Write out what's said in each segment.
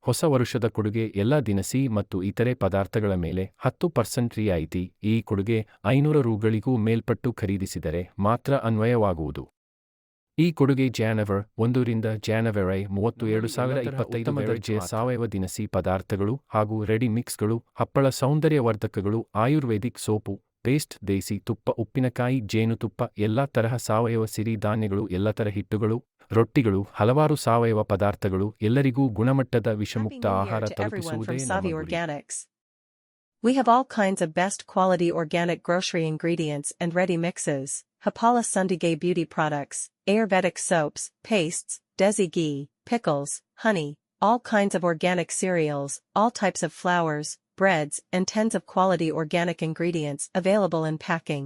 ಹೊಸ ವರುಷದ ಕೊಡುಗೆ ಎಲ್ಲಾ ದಿನಸಿ ಮತ್ತು ಇತರೆ ಪದಾರ್ಥಗಳ ಮೇಲೆ 10% ರಿಯಾಯಿತಿ. ಈ ಕೊಡುಗೆ 500 ರುಗಳಿಗೂ ಮೇಲ್ಪಟ್ಟು ಖರೀದಿಸಿದರೆ ಮಾತ್ರ ಅನ್ವಯವಾಗುವುದು. ಈ ಕೊಡುಗೆ ಜಾನ್ವರಿ 1 ರಿಂದ ಜನವರಿ 30, 2025 ಉತ್ತಮ ದರ್ಜೆಯ ಸಾವಯವ ದಿನಸಿ ಪದಾರ್ಥಗಳು ಹಾಗೂ ರೆಡಿ ಮಿಕ್ಸ್ಗಳು, ಹಪ್ಪಳ, ಸೌಂದರ್ಯವರ್ಧಕಗಳು, ಆಯುರ್ವೇದಿಕ್ ಸೋಪು, ಪೇಸ್ಟ್, ದೇಸಿ ತುಪ್ಪ, ಉಪ್ಪಿನಕಾಯಿ, ಜೇನುತುಪ್ಪ, ಎಲ್ಲಾ ತರಹ ಸಾವಯವ ಸಿರಿ ಧಾನ್ಯಗಳು, ಎಲ್ಲ ತರ ಹಿಟ್ಟುಗಳು, ರೊಟ್ಟಿಗಳು, ಹಲವಾರು ಸಾವಯವ ಪದಾರ್ಥಗಳು, ಎಲ್ಲರಿಗೂ ಗುಣಮಟ್ಟದ ವಿಷಮುಕ್ತ ಆಹಾರ ತಲುಪಿಸುವುದೇ ನಮ್ಮ ಗುರಿ. We have all kinds of best quality organic grocery ingredients and ready mixes. Hapala Sundigay beauty products, Ayurvedic soaps, pastes, desi ghee, pickles, honey, all kinds of organic cereals, all types of flours, breads, and tens of quality organic ingredients available in packing.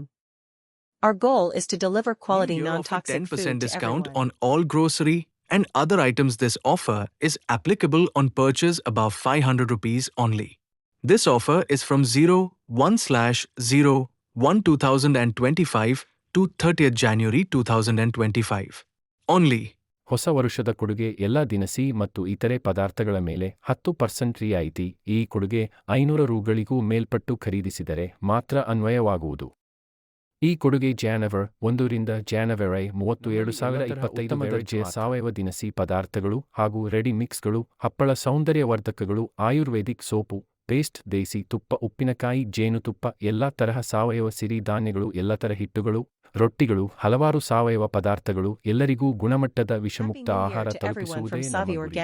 Our goal is to deliver quality non-toxic 10% food to discount everyone. on all grocery and other items. This offer is applicable on purchase above 500 rupees only. This offer is from 01/01/2025 to 30th January 2025 only. ಹೊಸ ವರುಷದ ಕೊಡುಗೆ ಎಲ್ಲಾ ದಿನಸಿ ಮತ್ತು ಇತರೆ ಪದಾರ್ಥಗಳ ಮೇಲೆ 10% ರಿಯಾಯಿತಿ. ಈ ಕೊಡುಗೆ 500 ರುಗಳಿಗೂ ಮೇಲ್ಪಟ್ಟು ಖರೀದಿಸಿದರೆ ಮಾತ್ರ ಅನ್ವಯವಾಗುವುದು. ಈ ಕೊಡುಗೆ ಜಾನ್ವರಿ 1 ರಿಂದ ಜನವರಿ 30, 2025 ಉತ್ತಮ ದರ್ಜೆಯ ಸಾವಯವ ದಿನಸಿ ಪದಾರ್ಥಗಳು ಹಾಗೂ ರೆಡಿ ಮಿಕ್ಸ್ಗಳು, ಹಪ್ಪಳ, ಸೌಂದರ್ಯವರ್ಧಕಗಳು, ಆಯುರ್ವೇದಿಕ್ ಸೋಪು, ಪೇಸ್ಟ್, ದೇಸಿ ತುಪ್ಪ, ಉಪ್ಪಿನಕಾಯಿ, ಜೇನುತುಪ್ಪ, ಎಲ್ಲಾ ತರಹ ಸಾವಯವ ಸಿರಿ ಧಾನ್ಯಗಳು, ಎಲ್ಲ ತರ ಹಿಟ್ಟುಗಳು, ರೊಟ್ಟಿಗಳು, ಹಲವಾರು ಸಾವಯವ ಪದಾರ್ಥಗಳು, ಎಲ್ಲರಿಗೂ ಗುಣಮಟ್ಟದ ವಿಷಮುಕ್ತ ಆಹಾರ ತಲುಪಿಸುವುದೇ ನಮ್ಮ ಗುರಿ.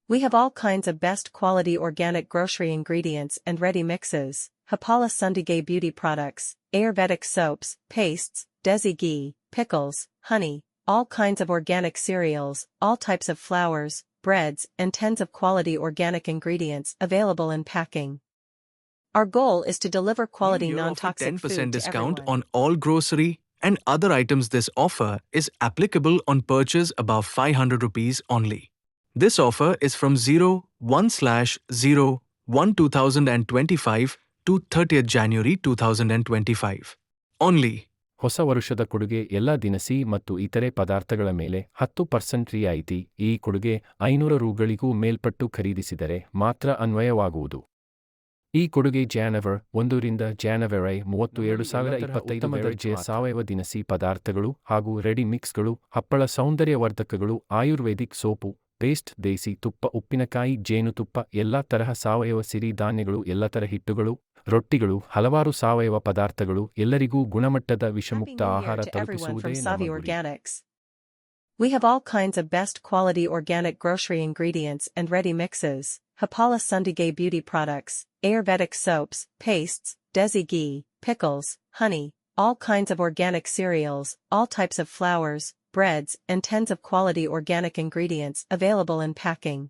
We have all kinds of best quality organic grocery ingredients and ready mixes. Hapala Sundigay beauty products, Ayurvedic soaps, pastes, desi ghee, pickles, honey, all kinds of organic cereals, all types of flours, breads, and tens of quality organic ingredients available in packing. Our goal is to deliver quality non-toxic 10% food to discount everyone. on all grocery and other items. This offer is applicable on purchase above 500 rupees only. This offer is from 01/01/2025 to 30th January 2025 only. ಹೊಸ ವರುಷದ ಕೊಡುಗೆ ಎಲ್ಲಾ ದಿನಸಿ ಮತ್ತು ಇತರೆ ಪದಾರ್ಥಗಳ ಮೇಲೆ 10% ರಿಯಾಯಿತಿ. ಈ ಕೊಡುಗೆ 500 ರುಗಳಿಗೂ ಮೇಲ್ಪಟ್ಟು ಖರೀದಿಸಿದರೆ ಮಾತ್ರ ಅನ್ವಯವಾಗುವುದು. ಈ ಕೊಡುಗೆ ಜಾನ್ವರಿ 1 ರಿಂದ ಜನವರಿ 30, 2025 ಉತ್ತಮ ದರ್ಜೆಯ ಸಾವಯವ ದಿನಸಿ ಪದಾರ್ಥಗಳು ಹಾಗೂ ರೆಡಿ ಮಿಕ್ಸ್ಗಳು, ಹಪ್ಪಳ, ಸೌಂದರ್ಯವರ್ಧಕಗಳು, ಆಯುರ್ವೇದಿಕ್ ಸೋಪು, ಪೇಸ್ಟ್, ದೇಸಿ ತುಪ್ಪ, ಉಪ್ಪಿನಕಾಯಿ, ಜೇನುತುಪ್ಪ, ಎಲ್ಲಾ ತರಹ ಸಾವಯವ ಸಿರಿ ಧಾನ್ಯಗಳು, ಎಲ್ಲ ತರ ಹಿಟ್ಟುಗಳು, ರೊಟ್ಟಿಗಳು, ಹಲವಾರು ಸಾವಯವ ಪದಾರ್ಥಗಳು, ಎಲ್ಲರಿಗೂ ಗುಣಮಟ್ಟದ ವಿಷಮುಕ್ತ ಆಹಾರ ತಲುಪಿಸುವುದೇ ನಮ್ಮ ಗುರಿ. We have all kinds of best quality organic grocery ingredients and ready mixes. Hapala Sundigay beauty products, Ayurvedic soaps, pastes, desi ghee, pickles, honey, all kinds of organic cereals, all types of flours, breads, and tens of quality organic ingredients available in packing.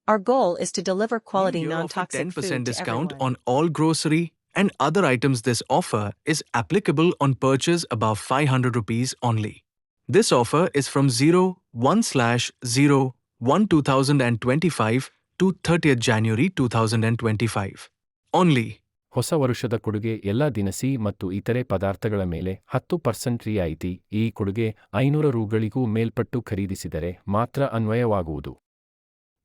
Our goal is to deliver quality non-toxic 10% food to discount everyone. on all grocery and other items. This offer is applicable on purchase above 500 rupees only. This offer is from 01/01/2025 to 30th January 2025 only. ಹೊಸ ವರುಷದ ಕೊಡುಗೆ ಎಲ್ಲಾ ದಿನಸಿ ಮತ್ತು ಇತರೆ ಪದಾರ್ಥಗಳ ಮೇಲೆ 10% ರಿಯಾಯಿತಿ. ಈ ಕೊಡುಗೆ 500 ರುಗಳಿಗೂ ಮೇಲ್ಪಟ್ಟು ಖರೀದಿಸಿದರೆ ಮಾತ್ರ ಅನ್ವಯವಾಗುವುದು.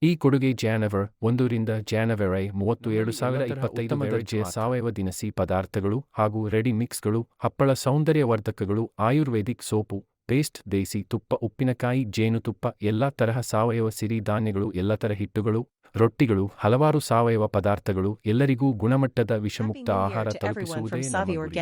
ಈ ಕೊಡುಗೆ ಜಾನ್ವರಿ 1 ರಿಂದ ಜನವರಿ 30, 2025 ಉತ್ತಮ ದರ್ಜೆಯ ಸಾವಯವ ದಿನಸಿ ಪದಾರ್ಥಗಳು ಹಾಗೂ ರೆಡಿ ಮಿಕ್ಸ್ಗಳು, ಹಪ್ಪಳ, ಸೌಂದರ್ಯವರ್ಧಕಗಳು, ಆಯುರ್ವೇದಿಕ್ ಸೋಪು, ಪೇಸ್ಟ್, ದೇಸಿ ತುಪ್ಪ, ಉಪ್ಪಿನಕಾಯಿ, ಜೇನುತುಪ್ಪ, ಎಲ್ಲಾ ತರಹ ಸಾವಯವ ಸಿರಿ ಧಾನ್ಯಗಳು, ಎಲ್ಲ ತರ ಹಿಟ್ಟುಗಳು, ರೊಟ್ಟಿಗಳು, ಹಲವಾರು ಸಾವಯವ ಪದಾರ್ಥಗಳು, ಎಲ್ಲರಿಗೂ ಗುಣಮಟ್ಟದ ವಿಷಮುಕ್ತ ಆಹಾರ ತಲುಪಿಸುವುದೇ ನಮ್ಮ ಗುರಿ.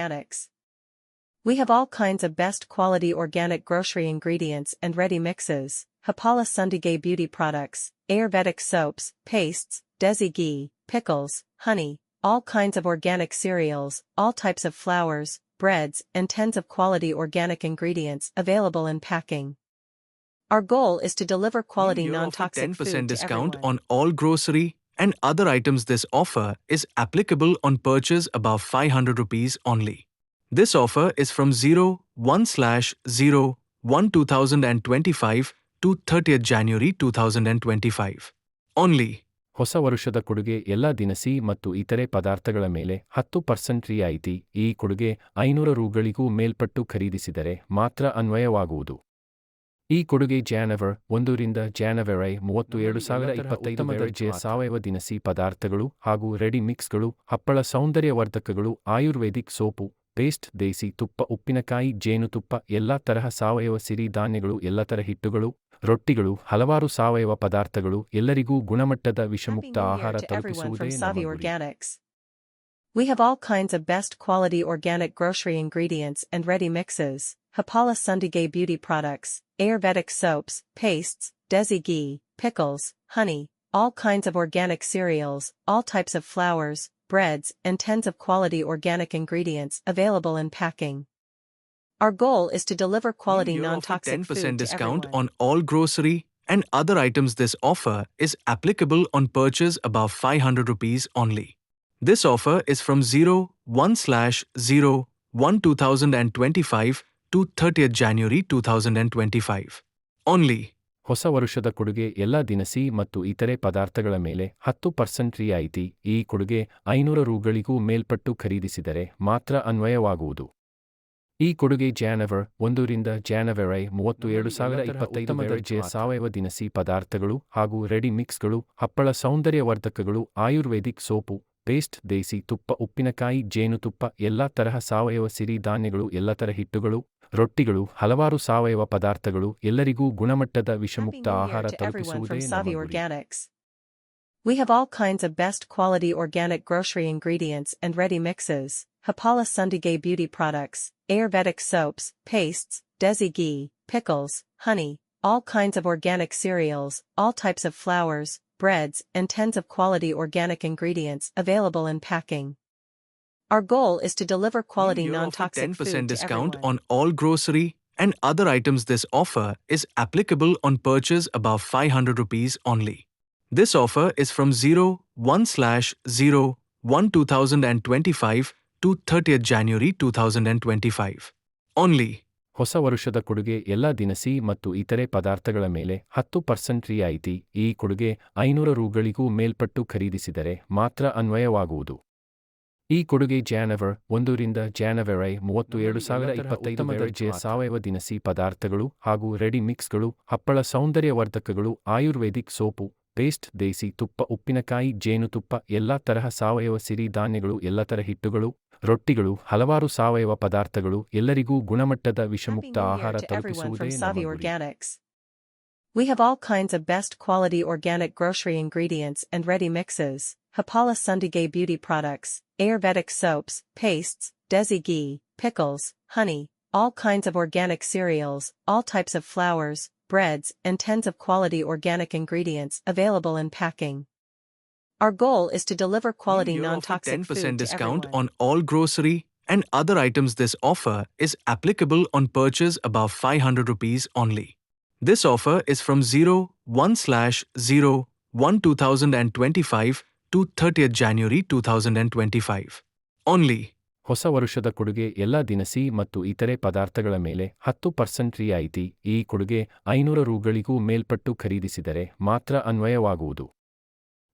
We have all kinds of best quality organic grocery ingredients and ready mixes. Hapala Sundigay beauty products, Ayurvedic soaps, pastes, desi ghee, pickles, honey, all kinds of organic cereals, all types of flours, breads, and tens of quality organic ingredients available in packing. Our goal is to deliver quality non-toxic 10% food to discount everyone. on all grocery and other items. This offer is applicable on purchase above 500 rupees only. This offer is from 01/01/2025 to 30th January 2025 only. ಹೊಸ ವರುಷದ ಕೊಡುಗೆ ಎಲ್ಲಾ ದಿನಸಿ ಮತ್ತು ಇತರೆ ಪದಾರ್ಥಗಳ ಮೇಲೆ 10% ರಿಯಾಯಿತಿ. ಈ ಕೊಡುಗೆ 500 ರುಗಳಿಗೂ ಮೇಲ್ಪಟ್ಟು ಖರೀದಿಸಿದರೆ ಮಾತ್ರ ಅನ್ವಯವಾಗುವುದು. ಈ ಕೊಡುಗೆ ಜಾನವರ್ 1ರಿಂದ ಜಾನವರಿ 30 2025 ಉತ್ತಮ ದರ್ಜೆಯ ಸಾವಯವ ದಿನಸಿ ಪದಾರ್ಥಗಳು ಹಾಗೂ ರೆಡಿ ಮಿಕ್ಸ್ಗಳು, ಹಪ್ಪಳ ಸೌಂದರ್ಯವರ್ಧಕಗಳು, ಆಯುರ್ವೇದಿಕ್ ಸೋಪು, ಪೇಸ್ಟ್, ದೇಸಿ ತುಪ್ಪ, ಉಪ್ಪಿನಕಾಯಿ, ಜೇನುತುಪ್ಪ, ಎಲ್ಲಾ ತರಹ ಸಾವಯವ ಸಿರಿ ಧಾನ್ಯಗಳು, ಎಲ್ಲ ತರ ಹಿಟ್ಟುಗಳು, ರೊಟ್ಟಿಗಳು, ಹಲವಾರು ಸಾವಯವ ಪದಾರ್ಥಗಳು, ಎಲ್ಲರಿಗೂ ಗುಣಮಟ್ಟದ ವಿಷಮುಕ್ತ Happy New ಆಹಾರ Year to everyone ತಲುಪಿಸುವುದೇ from ನಮ್ಮ Savi ಗುರಿ. Organics. We have all kinds of best quality organic grocery ingredients and ready mixes, Hapala Sundigay beauty products, Ayurvedic soaps, pastes, desi ghee, pickles, honey, all kinds of organic cereals, all types of flours, breads, and tens of quality organic ingredients available in packing. Our goal is to deliver quality New Year offer non-toxic 10% food to discount everyone. on all grocery and other items. This offer is applicable on purchase above 500 rupees only. This offer is from 01/01/2025 to 30th January 2025 only. ಹೊಸ ವರುಷದ ಕೊಡುಗೆ ಎಲ್ಲಾ ದಿನಸಿ ಮತ್ತು ಇತರೆ ಪದಾರ್ಥಗಳ ಮೇಲೆ 10% ರಿಯಾಯಿತಿ. ಈ ಕೊಡುಗೆ 500 ರೂಗಳಿಗೂ ಮೇಲ್ಪಟ್ಟು ಖರೀದಿಸಿದರೆ ಮಾತ್ರ ಅನ್ವಯವಾಗುವುದು. ಈ ಕೊಡುಗೆ ಜಾನವರ್ 1ರಿಂದ ಜಾನವರಿ 30 2025 ಉತ್ತಮ ದರ್ಜೆಯ ಸಾವಯವ ದಿನಸಿ ಪದಾರ್ಥಗಳು ಹಾಗೂ ರೆಡಿ ಮಿಕ್ಸ್ಗಳು, ಹಪ್ಪಳ ಸೌಂದರ್ಯವರ್ಧಕಗಳು, ಆಯುರ್ವೇದಿಕ್ ಸೋಪು, ಪೇಸ್ಟ್, ದೇಸಿ ತುಪ್ಪ, ಉಪ್ಪಿನಕಾಯಿ, ಜೇನುತುಪ್ಪ, ಎಲ್ಲಾ ತರಹ ಸಾವಯವ ಸಿರಿ ಧಾನ್ಯಗಳು, ಎಲ್ಲ ತರ ಹಿಟ್ಟುಗಳು, ರೊಟ್ಟಿಗಳು, ಹಲವಾರು ಸಾವಯವ ಪದಾರ್ಥಗಳು, ಎಲ್ಲರಿಗೂ ಗುಣಮಟ್ಟದ Happy ವಿಷಮುಕ್ತ New Year ಆಹಾರ to everyone ತಲುಪಿಸುವುದೇ from ನಮ್ಮ Savi ಗುರಿ. Organics. We have all kinds of best quality organic grocery ingredients and ready mixes, Hapala Sundigay beauty products, Ayurvedic soaps, pastes, desi ghee, pickles, honey, all kinds of organic cereals, all types of flours, breads, and tens of quality organic ingredients available in packing. Our goal is to deliver quality New Year offer non-toxic 10% food to discount everyone. on all grocery and other items. This offer is applicable on purchase above 500 rupees only. This offer is from 01/01/2025 to 30th January 2025 only. ಹೊಸ ವರುಷದ ಕೊಡುಗೆ ಎಲ್ಲಾ ದಿನಸಿ ಮತ್ತು ಇತರೆ ಪದಾರ್ಥಗಳ ಮೇಲೆ 10% ರಿಯಾಯಿತಿ. ಈ ಕೊಡುಗೆ 500 ರೂಗಳಿಗೂ ಮೇಲ್ಪಟ್ಟು ಖರೀದಿಸಿದರೆ ಮಾತ್ರ ಅನ್ವಯವಾಗುವುದು. ಈ ಕೊಡುಗೆ ಜಾನವರ್ 1ರಿಂದ ಜಾನವರಿ 30 2025 ಉತ್ತಮ ದರ್ಜೆಯ ಸಾವಯವ ದಿನಸಿ ಪದಾರ್ಥಗಳು ಹಾಗೂ ರೆಡಿ ಮಿಕ್ಸ್ಗಳು, ಹಪ್ಪಳ ಸೌಂದರ್ಯವರ್ಧಕಗಳು, ಆಯುರ್ವೇದಿಕ್ ಸೋಪು, ಪೇಸ್ಟ್, ದೇಸಿ ತುಪ್ಪ, ಉಪ್ಪಿನಕಾಯಿ, ಜೇನುತುಪ್ಪ, ಎಲ್ಲಾ ತರಹ ಸಾವಯವ ಸಿರಿ ಧಾನ್ಯಗಳು, ಎಲ್ಲ ತರ ಹಿಟ್ಟುಗಳು, ರೊಟ್ಟಿಗಳು, ಹಲವಾರು ಸಾವಯವ ಪದಾರ್ಥಗಳು, ಎಲ್ಲರಿಗೂ ಗುಣಮಟ್ಟದ Happy ವಿಷಮುಕ್ತ New Year ಆಹಾರ to everyone ತಲುಪಿಸುವುದೇ from ನಮ್ಮ Savi ಗುರಿ. Organics. We have all kinds of best quality organic grocery ingredients and ready mixes, Hapala Sundigay beauty products, Ayurvedic soaps, pastes, desi ghee, pickles, honey, all kinds of organic cereals, all types of flours, breads, and tens of quality organic ingredients available in packing. Our goal is to deliver quality New Year offer non-toxic 10% food to discount everyone. on all grocery and other items. This offer is applicable on purchase above 500 rupees only. This offer is from 01/01/2025 to 30th January 2025 only. ಹೊಸ ವರುಷದ ಕೊಡುಗೆ ಎಲ್ಲಾ ದಿನಸಿ ಮತ್ತು ಇತರೆ ಪದಾರ್ಥಗಳ ಮೇಲೆ 10% ರಿಯಾಯಿತಿ. ಈ ಕೊಡುಗೆ 500 ರೂಗಳಿಗೂ ಮೇಲ್ಪಟ್ಟು ಖರೀದಿಸಿದರೆ ಮಾತ್ರ ಅನ್ವಯವಾಗುವುದು.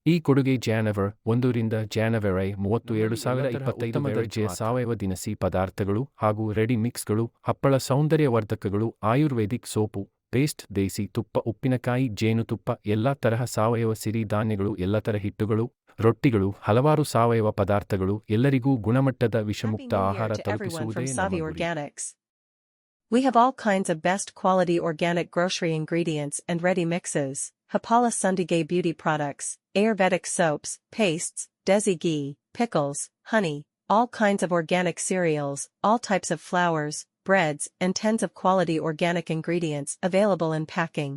ಈ ಕೊಡುಗೆ ಜಾನವರ್ 1ರಿಂದ ಜಾನವರಿ 30 2025 ಉತ್ತಮ ದರ್ಜೆಯ ಸಾವಯವ ದಿನಸಿ ಪದಾರ್ಥಗಳು ಹಾಗೂ ರೆಡಿ ಮಿಕ್ಸ್ಗಳು, ಹಪ್ಪಳ ಸೌಂದರ್ಯವರ್ಧಕಗಳು, ಆಯುರ್ವೇದಿಕ್ ಸೋಪು, ಪೇಸ್ಟ್, ದೇಸಿ ತುಪ್ಪ, ಉಪ್ಪಿನಕಾಯಿ, ಜೇನುತುಪ್ಪ, ಎಲ್ಲಾ ತರಹ ಸಾವಯವ ಸಿರಿ ಧಾನ್ಯಗಳು, ಎಲ್ಲ ತರ ಹಿಟ್ಟುಗಳು, ರೊಟ್ಟಿಗಳು, ಹಲವಾರು ಸಾವಯವ ಪದಾರ್ಥಗಳು, ಎಲ್ಲರಿಗೂ ಗುಣಮಟ್ಟದ Happy ವಿಷಮುಕ್ತ New Year ಆಹಾರ to everyone ತಲುಪಿಸುವುದೇ from ನಮ್ಮ Savi ಗುರಿ. Organics. We have all kinds of best quality organic grocery ingredients and ready mixes, Hapala Sundigay beauty products, Ayurvedic soaps, pastes, desi ghee, pickles, honey, all kinds of organic cereals, all types of flours, breads, and tens of quality organic ingredients available in packing.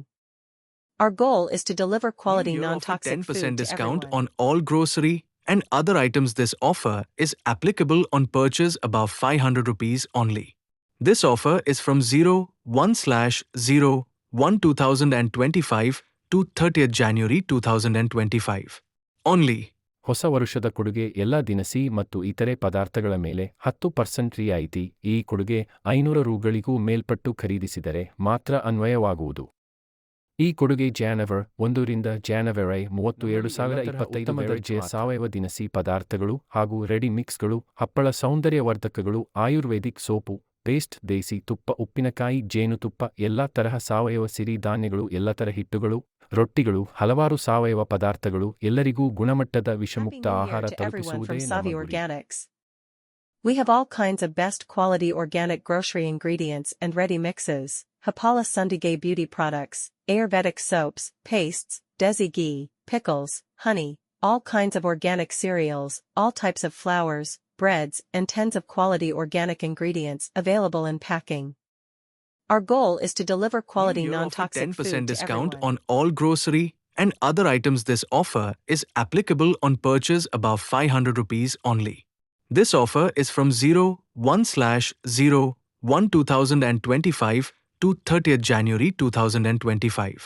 Our goal is to deliver quality New Year offer non-toxic 10% food to discount everyone. on all grocery and other items. This offer is applicable on purchase above 500 rupees only. This offer is from 01/01/2025 to 30th January 2025 only. ಹೊಸ ವರುಷದ ಕೊಡುಗೆ ಎಲ್ಲಾ ದಿನಸಿ ಮತ್ತು ಇತರೆ ಪದಾರ್ಥಗಳ ಮೇಲೆ 10% ರಿಯಾಯಿತಿ. ಈ ಕೊಡುಗೆ 500 ರೂಗಳಿಗೂ ಮೇಲ್ಪಟ್ಟು ಖರೀದಿಸಿದರೆ ಮಾತ್ರ ಅನ್ವಯವಾಗುವುದು. ಈ ಕೊಡುಗೆ ಜಾನವರ್ 1ರಿಂದ ಜಾನವರಿ 30 2025 ಉತ್ತಮ ದರ್ಜೆಯ ಸಾವಯವ ದಿನಸಿ ಪದಾರ್ಥಗಳು ಹಾಗೂ ರೆಡಿ ಮಿಕ್ಸ್ಗಳು, ಹಪ್ಪಳ ಸೌಂದರ್ಯವರ್ಧಕಗಳು, ಆಯುರ್ವೇದಿಕ್ ಸೋಪು, ಪೇಸ್ಟ್, ದೇಸಿ ತುಪ್ಪ, ಉಪ್ಪಿನಕಾಯಿ, ಜೇನುತುಪ್ಪ, ಎಲ್ಲಾ ತರಹ ಸಾವಯವ ಸಿರಿಧಾನ್ಯಗಳು, ಎಲ್ಲ ತರ ಹಿಟ್ಟುಗಳು, ರೊಟ್ಟಿಗಳು, ಹಲವಾರು ಸಾವಯವ ಪದಾರ್ಥಗಳು, ಎಲ್ಲರಿಗೂ ಗುಣಮಟ್ಟದ Happy ವಿಷಮುಕ್ತ New Year ಆಹಾರ to everyone from ತಲುಪಿಸುವುದೇ Savi ನಮ್ಮ ಗುರಿ. Organics. We have all kinds of best quality organic grocery ingredients and ready mixes, Hapala Sundigay beauty products, Ayurvedic soaps, pastes, desi ghee, pickles, honey, all kinds of organic cereals, all types of flours, breads, and tens of quality organic ingredients available in packing. Our goal is to deliver quality New Year offer non-toxic 10% food to discount everyone. on all grocery and other items. This offer is applicable on purchase above 500 rupees only. This offer is from 01/01/2025 to 30th January 2025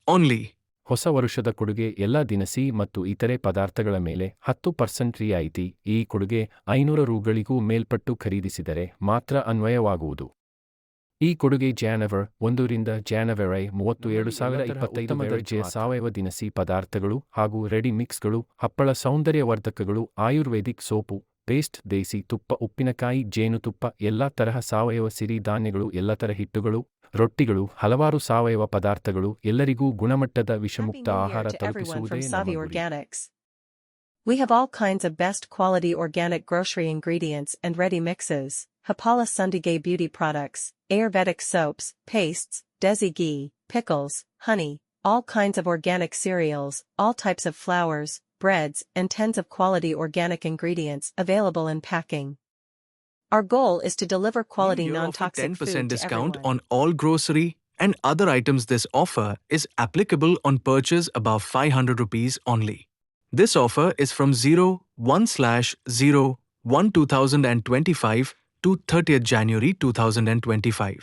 only. ಹೊಸ ವರುಷದ ಕೊಡುಗೆ ಎಲ್ಲಾ ದಿನಸಿ ಮತ್ತು ಇತರೆ ಪದಾರ್ಥಗಳ ಮೇಲೆ 10% ರಿಯಾಯಿತಿ. ಈ ಕೊಡುಗೆ 500 ರೂಗಳಿಗೂ ಮೇಲ್ಪಟ್ಟು ಖರೀದಿಸಿದರೆ ಮಾತ್ರ ಅನ್ವಯವಾಗುವುದು. ಈ ಕೊಡುಗೆ ಜಾನ್ವರಿ 1 ರಿಂದ ಜಾನ್ವರಿ 30, 2025 ಉತ್ತಮ ದರ್ಜೆಯ ಸಾವಯವ ದಿನಸಿ ಪದಾರ್ಥಗಳು ಹಾಗೂ ರೆಡಿ ಮಿಕ್ಸ್ಗಳು, ಹಪ್ಪಳ, ಸೌಂದರ್ಯವರ್ಧಕಗಳು, ಆಯುರ್ವೇದಿಕ್ ಸೋಪು, ಪೇಸ್ಟ್, ದೇಸಿ ತುಪ್ಪ, ಉಪ್ಪಿನಕಾಯಿ, ಜೇನುತುಪ್ಪ, ಎಲ್ಲಾ ತರಹ ಸಾವಯವ ಸಿರಿಧಾನ್ಯಗಳು, ಎಲ್ಲ ತರ ಹಿಟ್ಟುಗಳು, ರೊಟ್ಟಿಗಳು, ಹಲವಾರು ಸಾವಯವ ಪದಾರ್ಥಗಳು, ಎಲ್ಲರಿಗೂ ಗುಣಮಟ್ಟದ Happy ವಿಷಮುಕ್ತ New Year ಆಹಾರ to everyone ತಲುಪಿಸುವುದೇ from ನಮ್ಮ Savi ಗುರಿ. Organics. We have all kinds of best quality organic grocery ingredients and ready mixes, Hapala Sundigay beauty products, Ayurvedic soaps, pastes, desi ghee, pickles, honey, all kinds of organic cereals, all types of flours, breads, and tens of quality organic ingredients available in packing. Our goal is to deliver quality New Year offer non-toxic 10% food to discount everyone. on all grocery and other items. This offer is applicable on purchase above 500 rupees only. This offer is from 01/01/2025 to 30th January 2025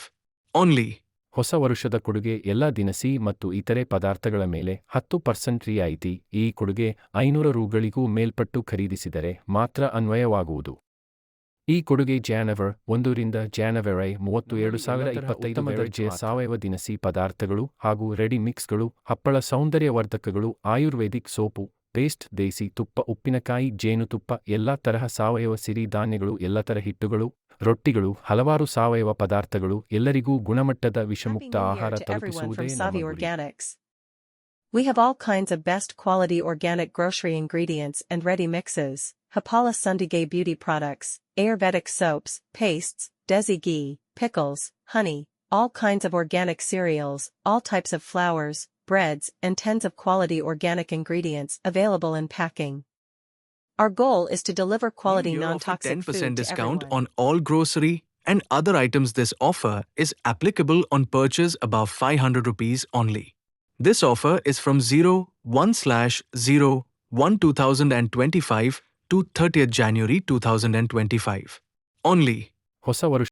only. ಹೊಸ ವರುಷದ ಕೊಡುಗೆ ಎಲ್ಲಾ ದಿನಸಿ ಮತ್ತು ಇತರೆ ಪದಾರ್ಥಗಳ ಮೇಲೆ 10% ರಿಯಾಯಿತಿ. ಈ ಕೊಡುಗೆ 500 ರೂಗಳಿಗೂ ಮೇಲ್ಪಟ್ಟು ಖರೀದಿಸಿದರೆ ಮಾತ್ರ ಅನ್ವಯವಾಗುವುದು. ಈ ಕೊಡುಗೆ ಜಾನ್ವರಿ 1 ರಿಂದ ಜಾನ್ವರಿ 30, 2025 ಉತ್ತಮ ದರ್ಜೆಯ ಸಾವಯವ ದಿನಸಿ ಪದಾರ್ಥಗಳು ಹಾಗೂ ರೆಡಿ ಮಿಕ್ಸ್ಗಳು, ಹಪ್ಪಳ, ಸೌಂದರ್ಯವರ್ಧಕಗಳು, ಆಯುರ್ವೇದಿಕ್ ಸೋಪು, ಪೇಸ್ಟ್, ದೇಸಿ ತುಪ್ಪ, ಉಪ್ಪಿನಕಾಯಿ, ಜೇನುತುಪ್ಪ, ಎಲ್ಲಾ ತರಹ ಸಾವಯವ ಸಿರಿಧಾನ್ಯಗಳು, ಎಲ್ಲ ತರ ಹಿಟ್ಟುಗಳು, ರೊಟ್ಟಿಗಳು, ಹಲವಾರು ಸಾವಯವ ಪದಾರ್ಥಗಳು, ಎಲ್ಲರಿಗೂ ಗುಣಮಟ್ಟದ Happy ವಿಷಮುಕ್ತ New Year ಆಹಾರ to everyone ತಲುಪಿಸುವುದೇ from ನಮ್ಮ Savi ಗುರಿ. Organics. We have all kinds of best quality organic grocery ingredients and ready mixes, Hapala Sundigay beauty products, Ayurvedic soaps, pastes, desi ghee, pickles, honey, all kinds of organic cereals, all types of flours, breads, and tens of quality organic ingredients available in packing. Our goal is to deliver quality New Year offer non-toxic 10% food to discount everyone. on all grocery and other items. This offer is applicable on purchase above 500 rupees only. This offer is from 01/01/2025 to 30th January 2025 only. ಹೊಸ ವರುಷ